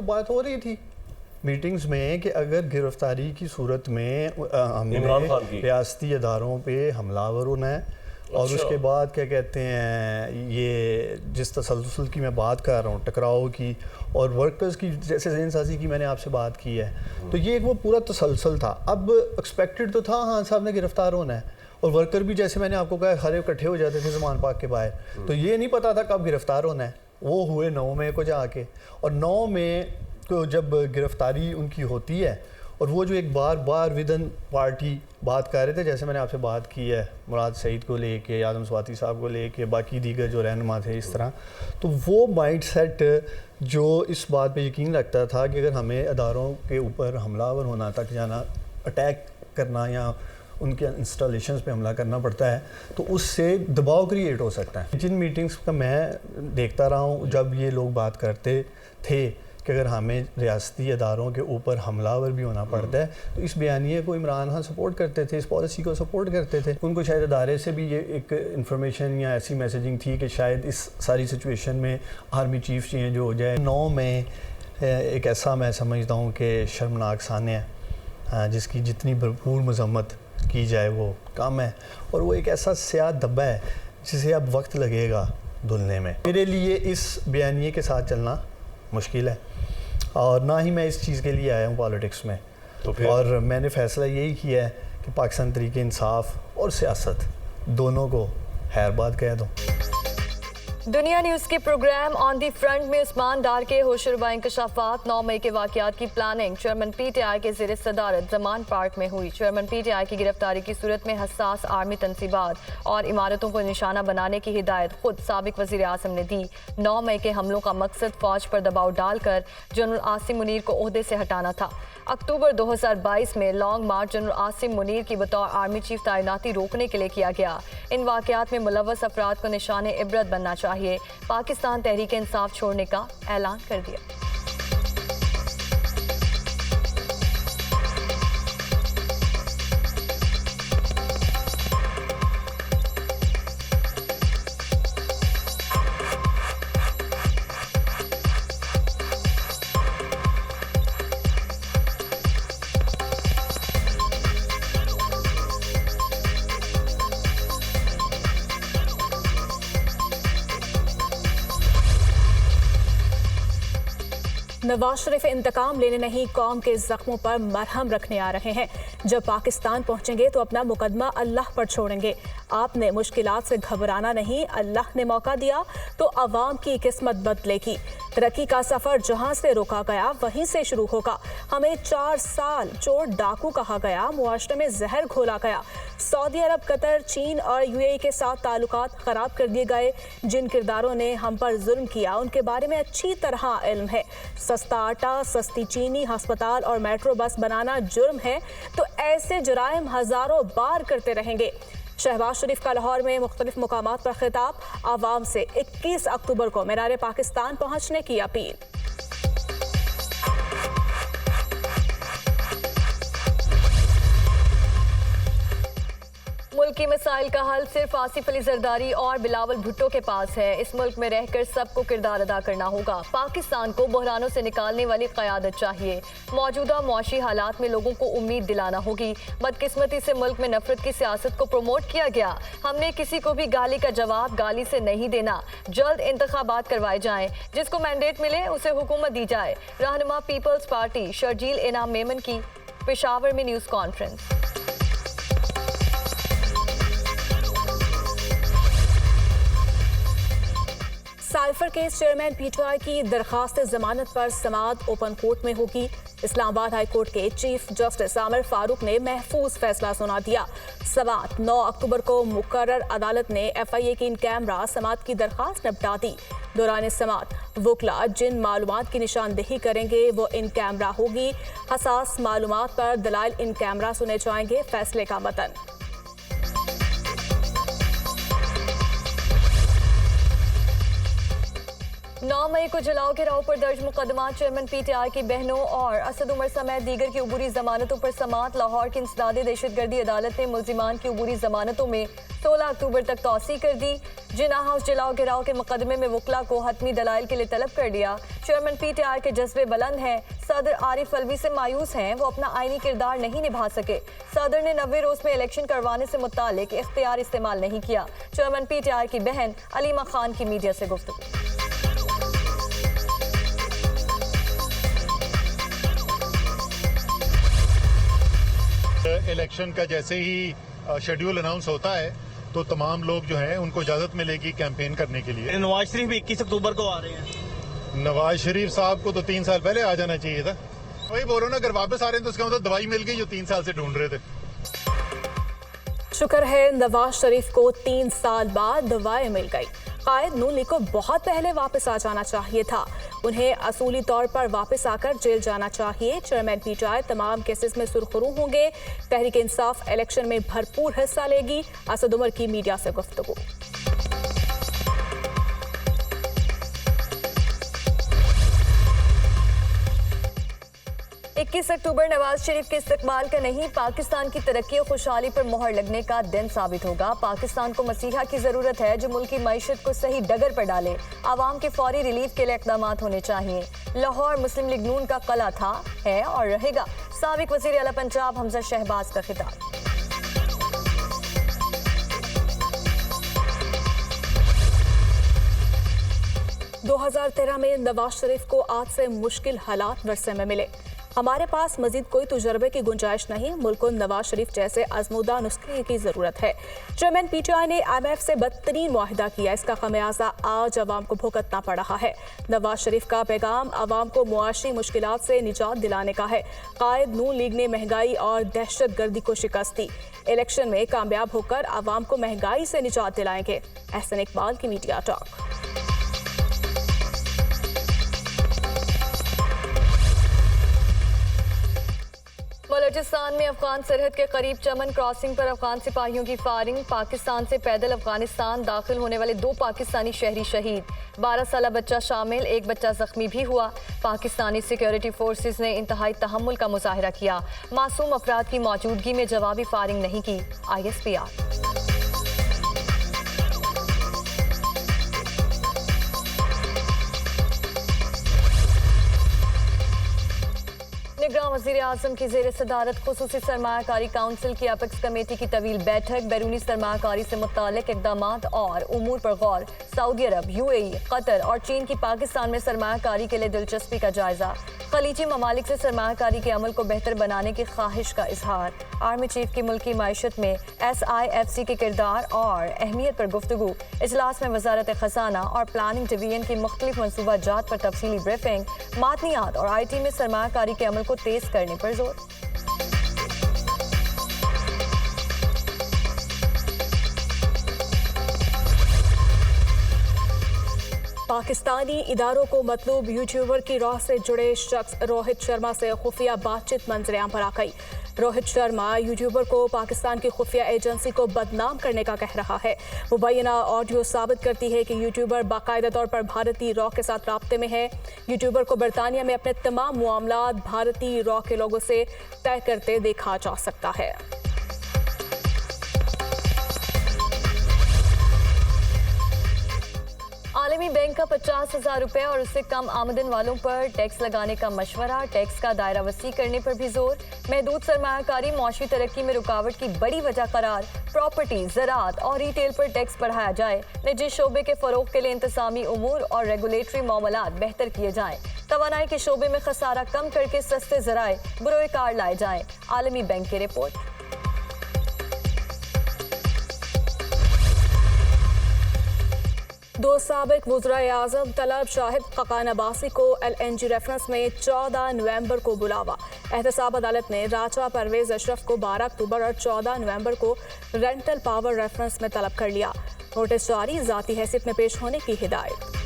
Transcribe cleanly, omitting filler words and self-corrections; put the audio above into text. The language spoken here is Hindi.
तो बात हो रही थी मीटिंग्स में कि अगर गिरफ्तारी की सूरत में हमने रियासती इदारों पे हमलावर होना है और उसके बाद क्या कहते हैं, ये जिस तसलसल की मैं बात कर रहा हूँ, टकराव की और वर्कर्स की, जैसे ज़हन साजी की मैंने आपसे बात की है, तो ये एक वो पूरा तसलसल था। अब एक्सपेक्टेड तो था हाँ साहब ने गिरफ्तार होना है, और वर्कर भी जैसे मैंने आपको कहा हरे इकट्ठे हो जाते थे ज़मान पार्क के बाहर, तो ये नहीं पता था कब गिरफ्तार होना है। वो हुए 9 मई को जाके, और 9 मई को जब गिरफ्तारी उनकी होती है, और वो जो एक बार बार विदन पार्टी बात कर रहे थे, जैसे मैंने आपसे बात की है मुराद सईद को लेके, आदम स्वाति साहब को लेके, बाकी दीगर जो रहनुमा थे इस तरह, तो वो माइंड सेट जो इस बात पे यकीन रखता था कि अगर हमें अदारों के ऊपर हमलावर होना तक जाना, अटैक करना या उनके इंस्टॉलेशंस पे हमला करना पड़ता है, तो उससे दबाव क्रिएट हो सकता है। जिन मीटिंग्स का मैं देखता रहा हूँ, जब ये लोग बात करते थे कि अगर हमें रियासती अदारों के ऊपर हमलावर भी होना पड़ता है, तो इस बयानिए को इमरान खान सपोर्ट करते थे, इस पॉलिसी को सपोर्ट करते थे। उनको शायद अदारे से भी ये एक इंफॉर्मेशन या ऐसी मैसेजिंग थी कि शायद इस सारी सिचुएशन में आर्मी चीफ चेंज हो जाए। 9 में एक ऐसा मैं समझता हूँ कि शर्मनाक सान्य है, जिसकी जितनी भरपूर मजम्मत की जाए वो कम है, और वो एक ऐसा स्याह धब्बा है जिसे अब वक्त लगेगा धुलने में। मेरे लिए इस बयानिए के साथ चलना मुश्किल है, और ना ही मैं इस चीज़ के लिए आया हूँ पॉलिटिक्स में। तो और मैंने फ़ैसला यही किया है कि पाकिस्तान तरीके इंसाफ और सियासत दोनों को खैरबाद कह दूँ। दुनिया न्यूज़ के प्रोग्राम ऑन दी फ्रंट में उस्मान डार के होशरुबा इंकशाफात, 9 मई के वाक़यात की प्लानिंग चेयरमैन PTI के ज़ेर सदारत ज़मान पार्क में हुई। चेयरमैन PTI की गिरफ्तारी की सूरत में हसास आर्मी तनसीबात और इमारतों को निशाना बनाने की हिदायत खुद साबिक वज़ीर आज़म ने दी। 9 मई के हमलों का मकसद फ़ौज पर दबाव डालकर जनरल आसिम मुनीर को ओहदे से हटाना था। अक्टूबर 2022 में लॉन्ग मार्च जनरल आसिम मुनीर की बतौर आर्मी चीफ तैनाती रोकने के लिए किया गया। इन वाक़यात में मुलव्वस अफराद को निशाने इबरत बनना चाहिए। पाकिस्तान तहरीक इंसाफ छोड़ने का ऐलान कर दिया। नवाज शरीफ इंतकाम लेने नहीं, कौम के जख्मों पर मरहम रखने आ रहे हैं। जब पाकिस्तान पहुंचेंगे तो अपना मुकदमा अल्लाह पर छोड़ेंगे। आपने मुश्किलात से घबराना नहीं, अल्लाह ने मौका दिया तो अवाम की किस्मत बदलेगी। तरक्की का सफर जहां से रोका गया वहीं से शुरू होगा। हमें 4 साल चोर डाकू कहा गया, मुआशरे में जहर घोला गया। सऊदी अरब, कतर, चीन और UAE के साथ ताल्लुकात खराब कर दिए गए। जिन किरदारों ने हम पर जुल्म किया उनके बारे में अच्छी तरह इल्म है। सस्ता आटा, सस्ती चीनी, अस्पताल और मेट्रो बस बनाना जुर्म है, तो ऐसे जुराइम हजारों बार करते रहेंगे। शहबाज शरीफ का लाहौर में मुख्तलिफ मुकामात पर खिताब, आवाम से 21 अक्टूबर को मीनार पाकिस्तान पहुंचने की अपील। मुल्क की मसाइल का हल सिर्फ आसिफ अली जरदारी और बिलावल भुट्टो के पास है। इस मुल्क में रहकर सबको किरदार अदा करना होगा। पाकिस्तान को बहरानों से निकालने वाली क़यादत चाहिए। मौजूदा मुआशी हालात में लोगों को उम्मीद दिलाना होगी। बदकिस्मती से मुल्क में नफरत की सियासत को प्रमोट किया गया। हमने किसी को भी गाली का जवाब गाली से नहीं देना। जल्द इंतखाबात करवाए जाएं, जिसको मैंडेट मिले उसे हुकूमत दी जाए। रहनुमा पीपल्स पार्टी शर्जील इनाम मेमन की पेशावर में news conference. Cipher case chairman PTI की दरखास्त जमानत पर समाअत ओपन कोर्ट में होगी। इस्लामाबाद हाई कोर्ट के चीफ जस्टिस आमिर फारूक ने महफूज फैसला सुना दिया। समाअत 9 अक्टूबर को मुकर्रर अदालत ने FIA की इन कैमरा समाअत की दरखास्त निपटा दी। दौरान समाअत वकला जिन मालूमात की निशानदेही करेंगे वो इन कैमरा होगी। हसास मालूमात पर दलाइल इन कैमरा सुने जाएंगे। फैसले का मतन। 9 9 मई को जलाओ घेराव पर दर्ज मुकदमा, चेयरमैन पीटीआई की बहनों और असद उमर समेत दीगर की अबूरी जमानतों पर समात। लाहौर की इंसदाद दहशतगर्दी अदालत ने मुल्जिमान की अबूरी जमानतों में 16 अक्टूबर तक तौसी कर दी। जिना हाउस जलाओ घेराव के मुकदमे में वकला को हतमी दलाइल के लिए तलब कर दिया। चेयरमैन पीटीआई के जज्बे बुलंद हैं, सदर आरिफ अलवी से मायूस हैं, वो अपना आईनी किरदार नहीं निभा सके। सदर ने 90 रोज में इलेक्शन करवाने से मुतालिक इख्तियार इस्तेमाल नहीं किया। चेयरमैन पीटीआई की बहन अलीमा खान की मीडिया से गुफ्तगू। इलेक्शन का जैसे ही शेड्यूल अनाउंस होता है तो तमाम लोग जो हैं उनको इजाजत मिलेगी कैंपेन करने के लिए। नवाज शरीफ भी 21 अक्टूबर को आ रहे हैं। नवाज शरीफ साहब को तो 3 साल पहले आ जाना चाहिए था। वही बोलो ना, अगर वापस आ रहे हैं तो उसका मतलब दवाई मिल गई जो 3 साल से ढूंढ रहे थे। शुक्र है नवाज शरीफ को 3 साल बाद दवाई मिल गई। कायद नून लीग को बहुत पहले वापस आ जाना चाहिए था। उन्हें असूली तौर पर वापस आकर जेल जाना चाहिए। चेयरमैन पीटीआई तमाम केसेस में सुरखरू होंगे। तहरीक इंसाफ इलेक्शन में भरपूर हिस्सा लेगी। असद उमर की मीडिया से गुफ्तगू। 21 अक्टूबर नवाज शरीफ के इस्तकबाल का नहीं, पाकिस्तान की तरक्की और खुशहाली पर मोहर लगने का दिन साबित होगा। पाकिस्तान को मसीहा की जरूरत है जो मुल्क की मईशत को सही डगर पर डाले। आवाम के फौरी रिलीफ के लिए इक़दाम होने चाहिए। लाहौर मुस्लिम लीग नून का कला था, है और रहेगा। साबिक वज़ीर आला पंजाब हमजा शहबाज का खिताब। दो 2013 में नवाज शरीफ को आज से मुश्किल हालात वर्षे में मिले। हमारे पास मजीद कोई तजुर्बे की गुंजाइश नहीं। मुल्क को नवाज शरीफ जैसे आजमूदा नुस्खे की जरूरत है। चेयरमैन पीटीआई ने IMF से बदतरीन मुआहिदा किया। इसका खमियाजा आज अवाम को भुगतना पड़ रहा है। नवाज शरीफ का पैगाम अवाम को मुआशी मुश्किलात से निजात दिलाने का है। कायद नून लीग ने महंगाई और दहशत गर्दी को शिकस्त दी। इलेक्शन में कामयाब होकर अवाम को महंगाई से निजात दिलाएंगे। एहसन इकबाल की मीडिया टॉक। बलूचिस्तान में अफगान सरहद के करीब चमन क्रॉसिंग पर अफगान सिपाहियों की फायरिंग। पाकिस्तान से पैदल अफगानिस्तान दाखिल होने वाले 2 पाकिस्तानी शहरी शहीद, 12 साल बच्चा शामिल, 1 बच्चा जख्मी भी हुआ। पाकिस्तानी सिक्योरिटी फोर्सेस ने इंतहाई तहम्मुल का मुजाहिरा किया। मासूम अफराद की मौजूदगी में जवाबी फायरिंग नहीं की। ISPR। निगरान वज़ीर आज़म की ज़ेर सदारत खुसूसी सरमायाकारी काउंसिल की अपेक्स कमेटी की तवील बैठक। बैरूनी सरमायाकारी से मुताल्लिक इक़दामात और उमूर पर गौर। सऊदी अरब, UAE, कतर और चीन की पाकिस्तान में सरमायाकारी के लिए दिलचस्पी का जायजा। खलीजी ममालिक से सरमायाकारी के अमल को बेहतर बनाने की ख्वाहिश का इजहार। आर्मी चीफ की मुल्की मायशत में SIFC के किरदार और अहमियत पर गुफ्तगू। इजलास में वजारत खजाना और प्लानिंग डिवीजन की मुख्तलिफ मनसूबा जात पर तफसीली ब्रीफिंग। मादनियात और IT में सरमायाकारी के अमल को तेज करने पर जोर। पाकिस्तानी इदारों को मतलूब यूट्यूबर की राह से जुड़े शख्स रोहित शर्मा से खुफिया बातचीत मंजरेआम पर आ गई। रोहित शर्मा यूट्यूबर को पाकिस्तान की खुफिया एजेंसी को बदनाम करने का कह रहा है। मुबैना ऑडियो साबित करती है कि यूट्यूबर बाकायदा तौर पर भारतीय रॉ के साथ राब्ते में है। यूट्यूबर को बरतानिया में अपने तमाम मामलात भारतीय रॉ के लोगों से तय करते देखा जा सकता है। आलमी बैंक का 50,000 रुपए और उससे कम आमदन वालों पर टैक्स लगाने का मशवरा। टैक्स का दायरा वसी करने पर भी जोर। महदूद सरमायाकारी मौशी तरक्की में रुकावट की बड़ी वजह करार। प्रॉपर्टी, ज़राअत और रिटेल पर टैक्स बढ़ाया जाए। निजी शोबे के फरोग के लिए इंतजामी उमूर और रेगुलेटरी मामलात बेहतर किए जाएं। तवानाई के शोबे में खसारा कम करके सस्ते ज़राए बरोए कार लाए जाएं। आलमी बैंक की रिपोर्ट। दो साबिक वज़राए आज़म तलब शाहिद खकान अब्बासी को LNG रेफरेंस में 14 नवंबर को बुलावा। एहतसाब अदालत ने राजा परवेज अशरफ को 12 अक्टूबर और 14 नवंबर को रेंटल पावर रेफरेंस में तलब कर लिया। नोटिस जारी, ज़ाती हैसियत में पेश होने की हिदायत।